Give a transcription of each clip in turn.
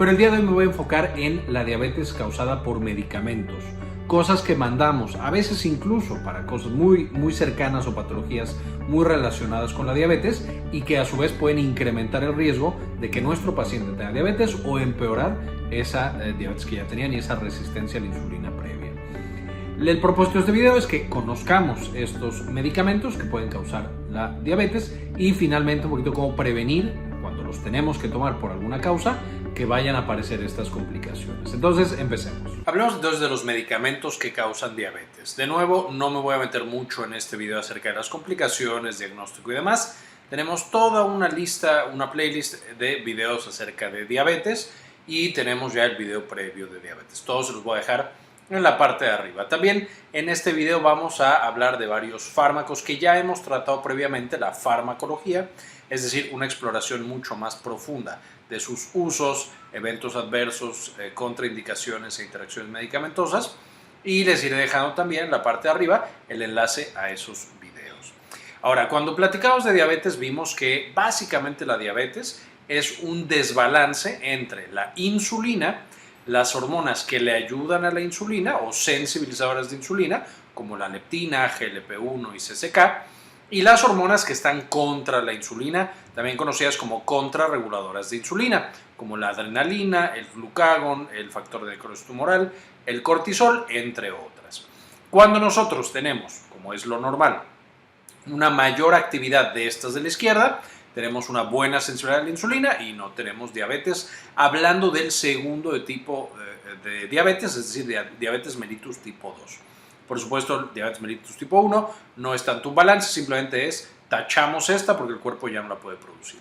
Pero el día de hoy me voy a enfocar en la diabetes causada por medicamentos. Cosas que mandamos, a veces incluso para cosas muy cercanas o patologías muy relacionadas con la diabetes y que a su vez pueden incrementar el riesgo de que nuestro paciente tenga diabetes o empeorar esa diabetes que ya tenían y esa resistencia a la insulina previa. El propósito de este video es que conozcamos estos medicamentos que pueden causar la diabetes y finalmente un poquito cómo prevenir cuando los tenemos que tomar por alguna causa que vayan a aparecer estas complicaciones. Entonces, empecemos. Hablemos entonces de los medicamentos que causan diabetes. De nuevo, no me voy a meter mucho en este video acerca de las complicaciones, diagnóstico y demás. Tenemos toda una lista, una playlist de videos acerca de diabetes y tenemos ya el video previo de diabetes. Todos se los voy a dejar en la parte de arriba. También en este video vamos a hablar de varios fármacos que ya hemos tratado previamente, la farmacología, es decir, una exploración mucho más profunda de sus usos, eventos adversos, contraindicaciones e interacciones medicamentosas, y les iré dejando también en la parte de arriba el enlace a esos videos. Ahora, cuando platicamos de diabetes vimos que básicamente la diabetes es un desbalance entre la insulina, las hormonas que le ayudan a la insulina o sensibilizadoras de insulina, como la leptina, GLP-1 y CCK, y las hormonas que están contra la insulina, también conocidas como contrarreguladoras de insulina, como la adrenalina, el glucagón, el factor de necrosis tumoral, el cortisol, entre otras. Cuando nosotros tenemos, como es lo normal, una mayor actividad de estas de la izquierda, tenemos una buena sensibilidad a la insulina y no tenemos diabetes, hablando del segundo tipo de diabetes, es decir, diabetes mellitus tipo 2. Por supuesto, diabetes mellitus tipo 1 no es tanto un balance, simplemente es tachamos esta porque el cuerpo ya no la puede producir.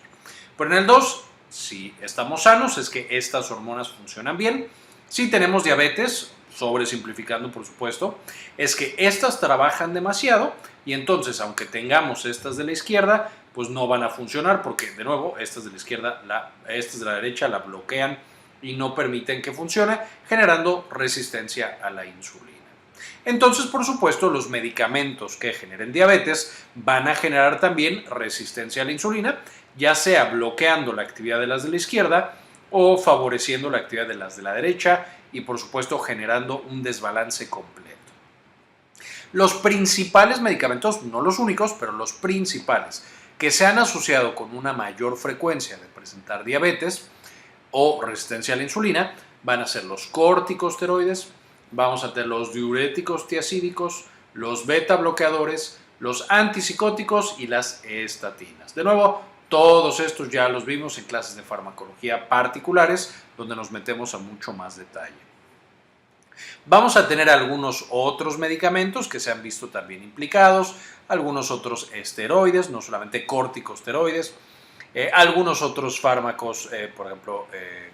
Pero en el 2, si estamos sanos, es que estas hormonas funcionan bien. Si tenemos diabetes, sobresimplificando por supuesto, es que estas trabajan demasiado y entonces, aunque tengamos estas de la izquierda, pues no van a funcionar porque, de nuevo, estas de la izquierda, estas de la derecha la bloquean y no permiten que funcione, generando resistencia a la insulina. Entonces, por supuesto, los medicamentos que generen diabetes van a generar también resistencia a la insulina, ya sea bloqueando la actividad de las de la izquierda o favoreciendo la actividad de las de la derecha y, por supuesto, generando un desbalance completo. Los principales medicamentos, no los únicos, pero los principales, que se han asociado con una mayor frecuencia de presentar diabetes o resistencia a la insulina, van a ser los corticosteroides, vamos a tener los diuréticos tiacídicos, los beta bloqueadores, los antipsicóticos y las estatinas. De nuevo, todos estos ya los vimos en clases de farmacología particulares, donde nos metemos a mucho más detalle. Vamos a tener algunos otros medicamentos que se han visto también implicados, algunos otros esteroides, no solamente corticosteroides, algunos otros fármacos, por ejemplo,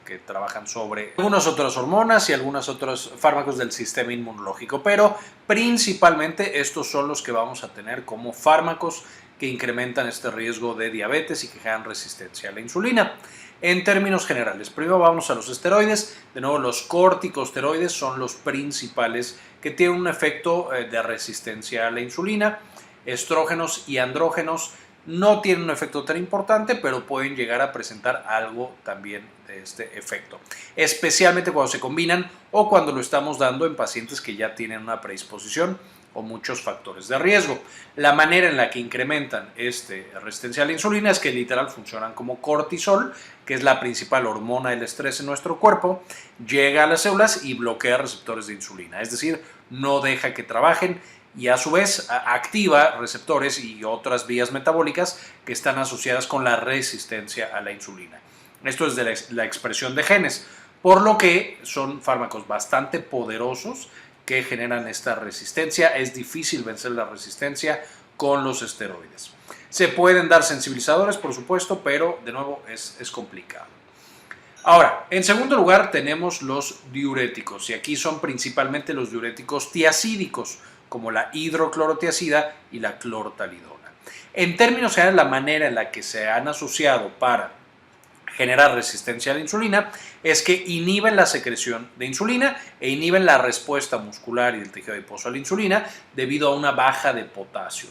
que trabajan sobre algunas otras hormonas y algunos otros fármacos del sistema inmunológico, pero principalmente estos son los que vamos a tener como fármacos que incrementan este riesgo de diabetes y que generan resistencia a la insulina. En términos generales, primero vamos a los esteroides. De nuevo, los corticosteroides son los principales que tienen un efecto de resistencia a la insulina. Estrógenos y andrógenos no tienen un efecto tan importante, pero pueden llegar a presentar algo también de este efecto, especialmente cuando se combinan o cuando lo estamos dando en pacientes que ya tienen una predisposición o muchos factores de riesgo. La manera en la que incrementan resistencia a la insulina es que literal funcionan como cortisol, que es la principal hormona del estrés en nuestro cuerpo, llega a las células y bloquea receptores de insulina, es decir, no deja que trabajen y a su vez activa receptores y otras vías metabólicas que están asociadas con la resistencia a la insulina. Esto es de la expresión de genes, por lo que son fármacos bastante poderosos que generan esta resistencia. Es difícil vencer la resistencia con los esteroides. Se pueden dar sensibilizadores, por supuesto, pero de nuevo es complicado. Ahora, en segundo lugar tenemos los diuréticos y aquí son principalmente los diuréticos tiacídicos, como la hidroclorotiazida y la clortalidona. En términos generales, la manera en la que se han asociado para generar resistencia a la insulina es que inhiben la secreción de insulina e inhiben la respuesta muscular y del tejido adiposo a la insulina debido a una baja de potasio.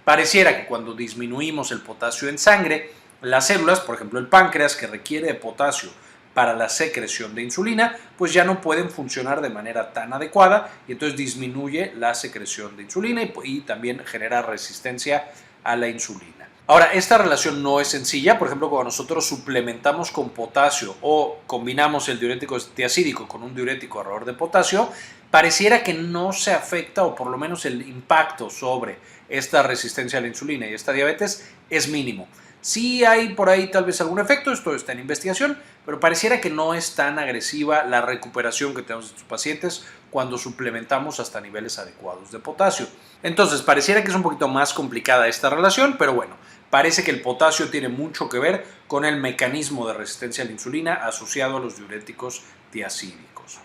Pareciera que cuando disminuimos el potasio en sangre, las células, por ejemplo el páncreas, que requiere de potasio para la secreción de insulina, pues ya no pueden funcionar de manera tan adecuada y entonces disminuye la secreción de insulina y también genera resistencia a la insulina. Ahora, esta relación no es sencilla. Por ejemplo, cuando nosotros suplementamos con potasio o combinamos el diurético tiacídico con un diurético ahorrador de potasio, pareciera que no se afecta, o por lo menos el impacto sobre esta resistencia a la insulina y esta diabetes es mínimo. Sí hay por ahí tal vez algún efecto, esto está en investigación, pero pareciera que no es tan agresiva la recuperación que tenemos de estos pacientes cuando suplementamos hasta niveles adecuados de potasio. Entonces, pareciera que es un poquito más complicada esta relación, pero bueno, parece que el potasio tiene mucho que ver con el mecanismo de resistencia a la insulina asociado a los diuréticos tiacídicos.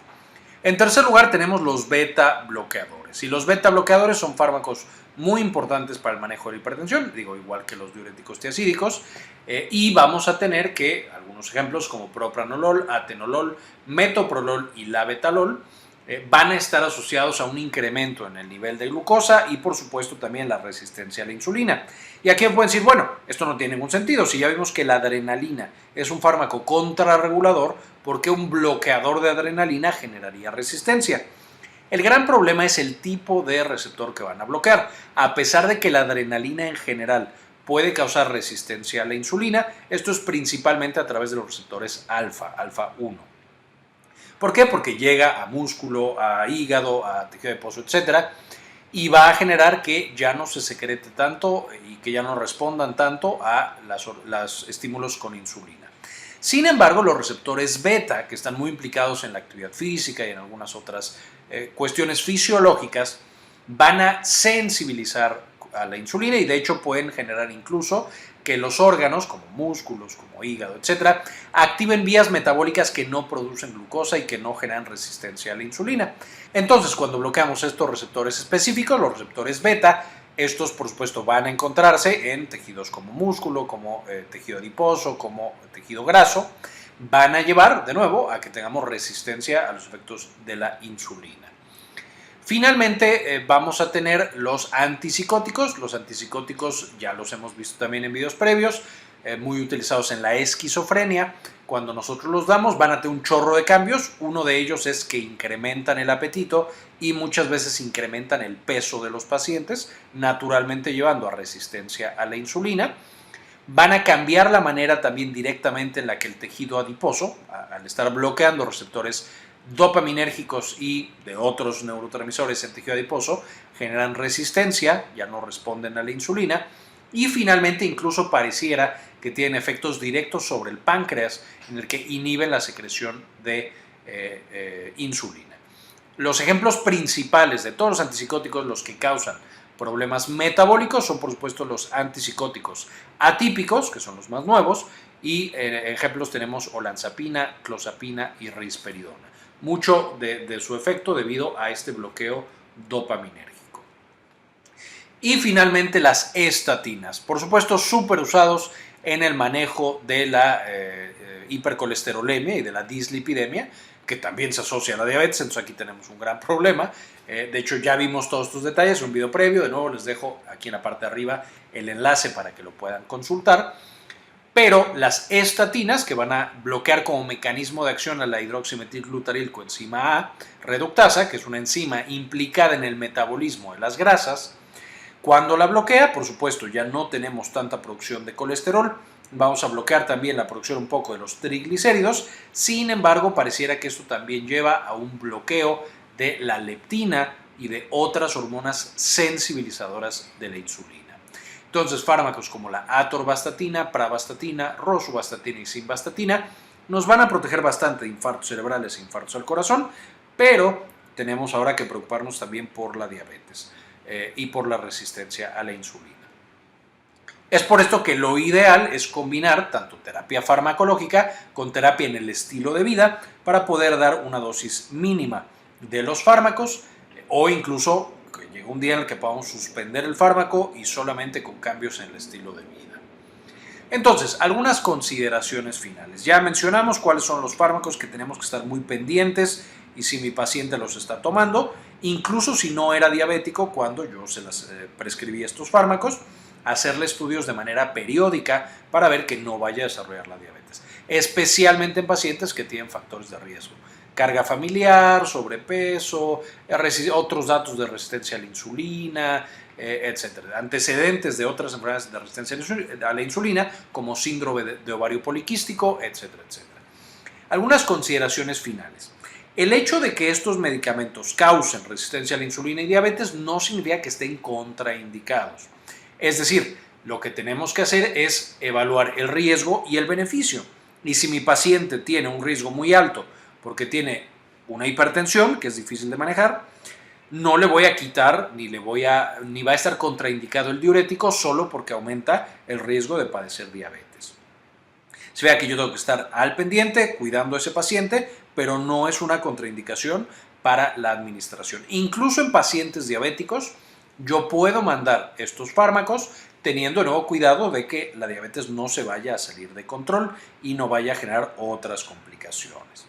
En tercer lugar tenemos los beta bloqueadores. Y los beta bloqueadores son fármacos muy importantes para el manejo de la hipertensión, digo, igual que los diuréticos tiacídicos, y vamos a tener que algunos ejemplos como propranolol, atenolol, metoprolol y labetalol van a estar asociados a un incremento en el nivel de glucosa y por supuesto también la resistencia a la insulina. Y aquí pueden decir, bueno, esto no tiene ningún sentido, si ya vimos que la adrenalina es un fármaco contrarregulador, ¿por qué un bloqueador de adrenalina generaría resistencia? El gran problema es el tipo de receptor que van a bloquear. A pesar de que la adrenalina en general puede causar resistencia a la insulina, esto es principalmente a través de los receptores alfa 1. ¿Por qué? Porque llega a músculo, a hígado, a tejido adiposo, etc. Y va a generar que ya no se secrete tanto y que ya no respondan tanto a los estímulos con insulina. Sin embargo, los receptores beta, que están muy implicados en la actividad física y en algunas otras cuestiones fisiológicas, van a sensibilizar a la insulina y de hecho pueden generar incluso que los órganos como músculos, como hígado, etcétera, activen vías metabólicas que no producen glucosa y que no generan resistencia a la insulina. Entonces, cuando bloqueamos estos receptores específicos, los receptores beta, estos por supuesto van a encontrarse en tejidos como músculo, como tejido adiposo, como tejido graso, van a llevar de nuevo a que tengamos resistencia a los efectos de la insulina. Finalmente vamos a tener los antipsicóticos. Los antipsicóticos ya los hemos visto también en videos previos, muy utilizados en la esquizofrenia. Cuando nosotros los damos van a tener un chorro de cambios. Uno de ellos es que incrementan el apetito y muchas veces incrementan el peso de los pacientes, naturalmente llevando a resistencia a la insulina. Van a cambiar la manera también directamente en la que el tejido adiposo, al estar bloqueando receptores dopaminérgicos y de otros neurotransmisores en tejido adiposo, generan resistencia, ya no responden a la insulina y finalmente incluso pareciera que tienen efectos directos sobre el páncreas en el que inhiben la secreción de insulina. Los ejemplos principales de todos los antipsicóticos, los que causan problemas metabólicos, son por supuesto los antipsicóticos atípicos, que son los más nuevos, y ejemplos tenemos olanzapina, clozapina y risperidona. Mucho de su efecto debido a este bloqueo dopaminérgico. Y finalmente las estatinas, por supuesto súper usados en el manejo de la hipercolesterolemia y de la dislipidemia, que también se asocia a la diabetes, entonces aquí tenemos un gran problema. De hecho ya vimos todos estos detalles en un video previo, de nuevo les dejo aquí en la parte de arriba el enlace para que lo puedan consultar. Pero las estatinas, que van a bloquear como mecanismo de acción a la hidroximetilglutaril coenzima A reductasa, que es una enzima implicada en el metabolismo de las grasas, cuando la bloquea, por supuesto, ya no tenemos tanta producción de colesterol, vamos a bloquear también la producción un poco de los triglicéridos, sin embargo, pareciera que esto también lleva a un bloqueo de la leptina y de otras hormonas sensibilizadoras de la insulina. Entonces, fármacos como la atorvastatina, pravastatina, rosuvastatina y simvastatina nos van a proteger bastante de infartos cerebrales e infartos al corazón, pero tenemos ahora que preocuparnos también por la diabetes y por la resistencia a la insulina. Es por esto que lo ideal es combinar tanto terapia farmacológica con terapia en el estilo de vida para poder dar una dosis mínima de los fármacos o incluso que llegue un día en el que podamos suspender el fármaco y solamente con cambios en el estilo de vida. Entonces, algunas consideraciones finales. Ya mencionamos cuáles son los fármacos que tenemos que estar muy pendientes y si mi paciente los está tomando, incluso si no era diabético cuando yo se las prescribí estos fármacos. hacerle estudios de manera periódica para ver que no vaya a desarrollar la diabetes, especialmente en pacientes que tienen factores de riesgo. Carga familiar, sobrepeso, otros datos de resistencia a la insulina, etcétera. Antecedentes de otras enfermedades de resistencia a la insulina, como síndrome de ovario poliquístico, etcétera, etcétera. Algunas consideraciones finales. El hecho de que estos medicamentos causen resistencia a la insulina y diabetes no significa que estén contraindicados. Es decir, lo que tenemos que hacer es evaluar el riesgo y el beneficio. Y si mi paciente tiene un riesgo muy alto porque tiene una hipertensión, que es difícil de manejar, no le voy a quitar ni va a estar contraindicado el diurético solo porque aumenta el riesgo de padecer diabetes. Se vea que yo tengo que estar al pendiente, cuidando a ese paciente, pero no es una contraindicación para la administración. Incluso en pacientes diabéticos, yo puedo mandar estos fármacos teniendo de nuevo cuidado de que la diabetes no se vaya a salir de control y no vaya a generar otras complicaciones.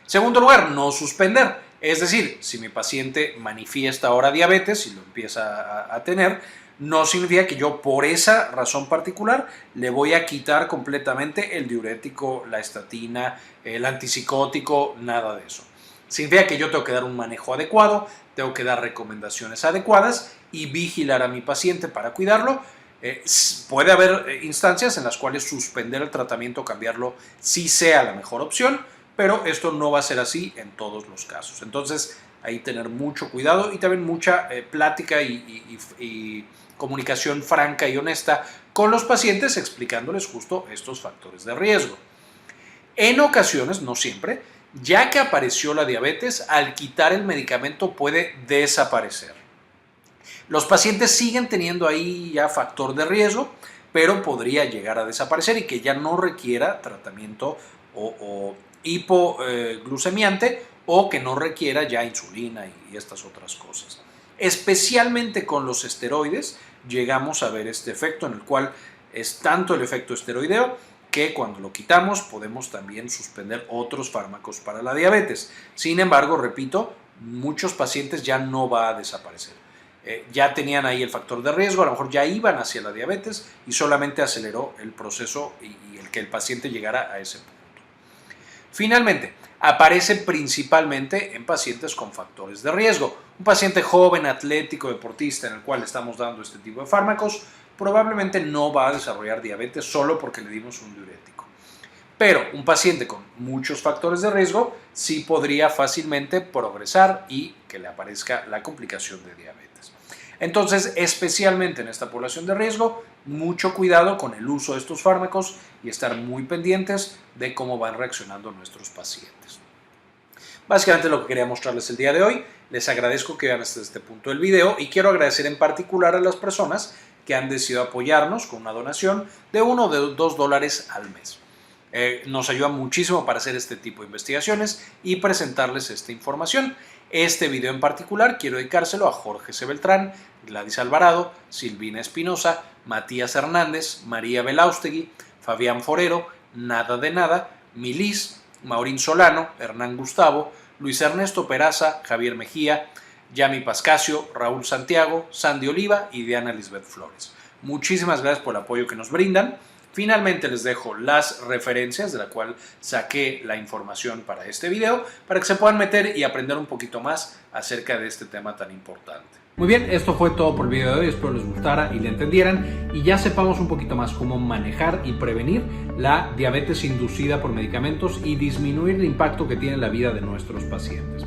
Segundo lugar, no suspender. Es decir, si mi paciente manifiesta ahora diabetes y lo empieza a tener, no significa que yo por esa razón particular le voy a quitar completamente el diurético, la estatina, el antipsicótico, nada de eso. Significa que yo tengo que dar un manejo adecuado, tengo que dar recomendaciones adecuadas y vigilar a mi paciente para cuidarlo. Puede haber instancias en las cuales suspender el tratamiento o cambiarlo sí sea la mejor opción, pero esto no va a ser así en todos los casos. Entonces, ahí tener mucho cuidado y también mucha plática y comunicación franca y honesta con los pacientes, explicándoles justo estos factores de riesgo. En ocasiones, no siempre, ya que apareció la diabetes, al quitar el medicamento puede desaparecer. Los pacientes siguen teniendo ahí ya factor de riesgo, pero podría llegar a desaparecer y que ya no requiera tratamiento o hipoglucemiante o que no requiera ya insulina y estas otras cosas. Especialmente con los esteroides llegamos a ver este efecto en el cual es tanto el efecto esteroideo que cuando lo quitamos podemos también suspender otros fármacos para la diabetes. Sin embargo, repito, muchos pacientes ya no va a desaparecer. Ya tenían ahí el factor de riesgo, a lo mejor ya iban hacia la diabetes y solamente aceleró el proceso y el que el paciente llegara a ese punto. Finalmente, aparece principalmente en pacientes con factores de riesgo. Un paciente joven, atlético, deportista en el cual estamos dando este tipo de fármacos probablemente no va a desarrollar diabetes solo porque le dimos un diurético. Pero un paciente con muchos factores de riesgo sí podría fácilmente progresar y que le aparezca la complicación de diabetes. Entonces, especialmente en esta población de riesgo, mucho cuidado con el uso de estos fármacos y estar muy pendientes de cómo van reaccionando nuestros pacientes. Básicamente lo que quería mostrarles el día de hoy. Les agradezco que vean hasta este punto del video y quiero agradecer en particular a las personas que han decidido apoyarnos con una donación de $1 o de $2 al mes. Nos ayuda muchísimo para hacer este tipo de investigaciones y presentarles esta información. Este video en particular quiero dedicárselo a Jorge C. Beltrán, Gladys Alvarado, Silvina Espinosa, Matías Hernández, María Belaustegui, Fabián Forero, Nada de Nada, Milis, Maurín Solano, Hernán Gustavo, Luis Ernesto Peraza, Javier Mejía, Yami Pascasio, Raúl Santiago, Sandy Oliva y Diana Lisbeth Flores. Muchísimas gracias por el apoyo que nos brindan. Finalmente les dejo las referencias de la cual saqué la información para este video para que se puedan meter y aprender un poquito más acerca de este tema tan importante. Muy bien, esto fue todo por el video de hoy, espero les gustara y le entendieran y ya sepamos un poquito más cómo manejar y prevenir la diabetes inducida por medicamentos y disminuir el impacto que tiene en la vida de nuestros pacientes.